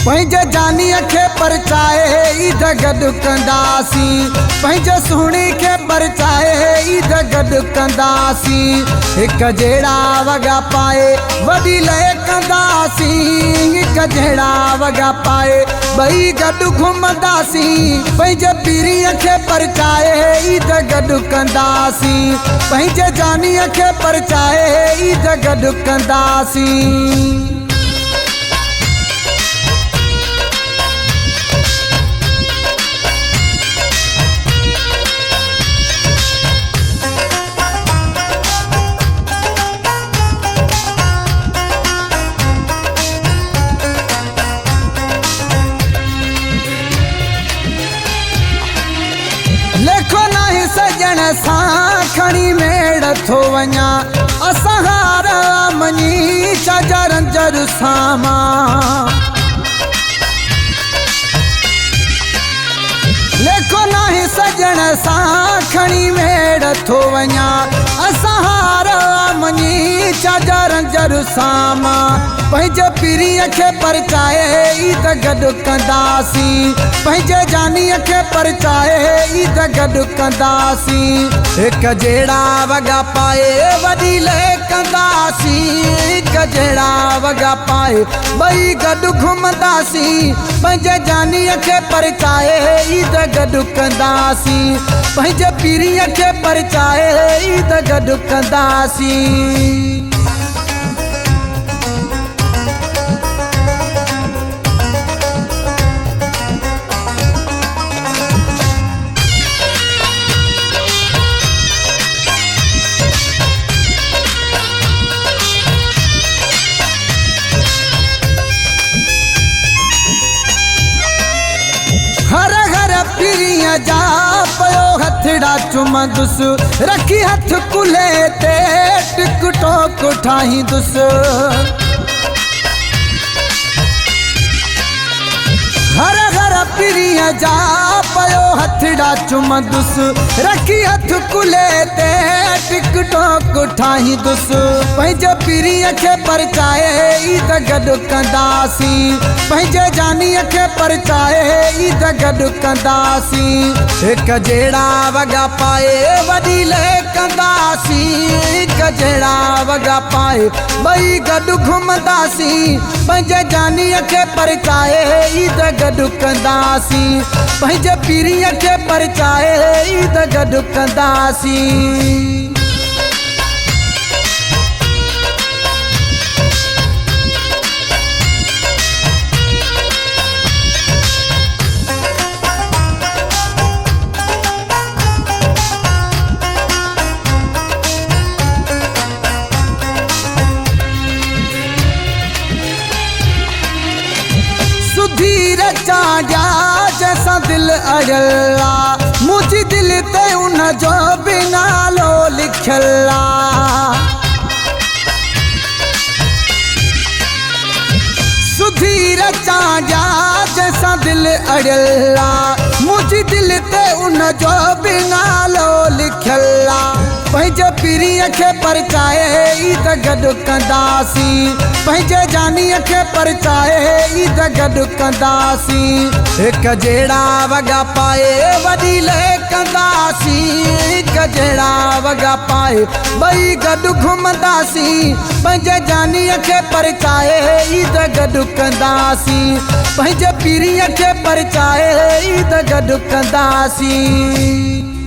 पंहिंजे जानीअ खे परचाए ईद गॾु कंदासीं पंहिंजे सुहिणी खे परचाए ईद गॾु कंदासीं हिक जहिड़ा वॻा पाए वॾी लय कंदासीं हिक जहिड़ा वॻा पाए ॿई गॾु घुमंदासीं पंहिंजे पीरीअ खे परचाए ईद गॾु कंदासीं पंहिंजे जानीअ खे परचाए ईद गॾु कंदासीं। लेखो नाही सजण सां खणी मेड़ थो वञा असां हार मञी छाजा रंजर सामा लेखो नाही सजण सां खणी मेड़ थो वञा असां हार मञी छाजा रंजर सामा पंहिंजे पीरीअ खे परचाए ईद गॾु कंदासीं पंहिंजे जानीअ खे परचाए ईद गॾु कंदासीं हिक जहिड़ा वॻा पाए वॾी लय कंदासीं हिक जहिड़ा वॻा पाए ॿई गॾु घुमंदासीं पंहिंजे जानीअ खे परचाए ईद गॾु कंदासीं पंहिंजे पीरीअ खे परचाए ईद गॾु कंदासीं। हर घर पीरीअ जा पयो हथड़ा चुमंदुसि रखी हथ कुल्हे ते टिक टोक ठाहींदुसि हर घर पीरीअ जा पयो हथड़ा चुमंदुसि रखी हथ कुल्हे ते टिक टोक ठाहींदुसि पंहिंजे पीरीअ खे परचाए ईद गॾु कंदासीं पंहिंजे जानीअ खे परचाए ईद गॾु कंदासीं हिक जहिड़ा वॻा पाए वॾी लय कंदासीं हिक जहिड़ा वॻा पाए ॿई गॾु घुमंदासीं पंहिंजे जानीअ खे परचाए ईद गॾु कंदासीं पंहिंजे पीरीअ खे परचाए ईद गॾु कंदासीं। सुधीर चांडिया जैसा दिल अड़ला मुझी दिल ते उन जो भी नालो लिखला सुधीर चांडिया जैसा दिल अड़ला मुझी दिल ते उन जो भी नालो लिखला पंहिंजे पीरीअ खे परचाए ईद गॾु कंदासीं पंहिंजे जानीअ खे परचाए ईद गॾु कंदासीं हिक जहिड़ा वॻा पाए वॾी लय कंदासीं हिक जहिड़ा वॻा पाए ॿई गॾु घुमंदासीं पंहिंजे जानीअ खे परचाए ईद गॾु कंदासीं पंहिंजे पीरीअ खे परचाए ईद गॾु कंदासीं।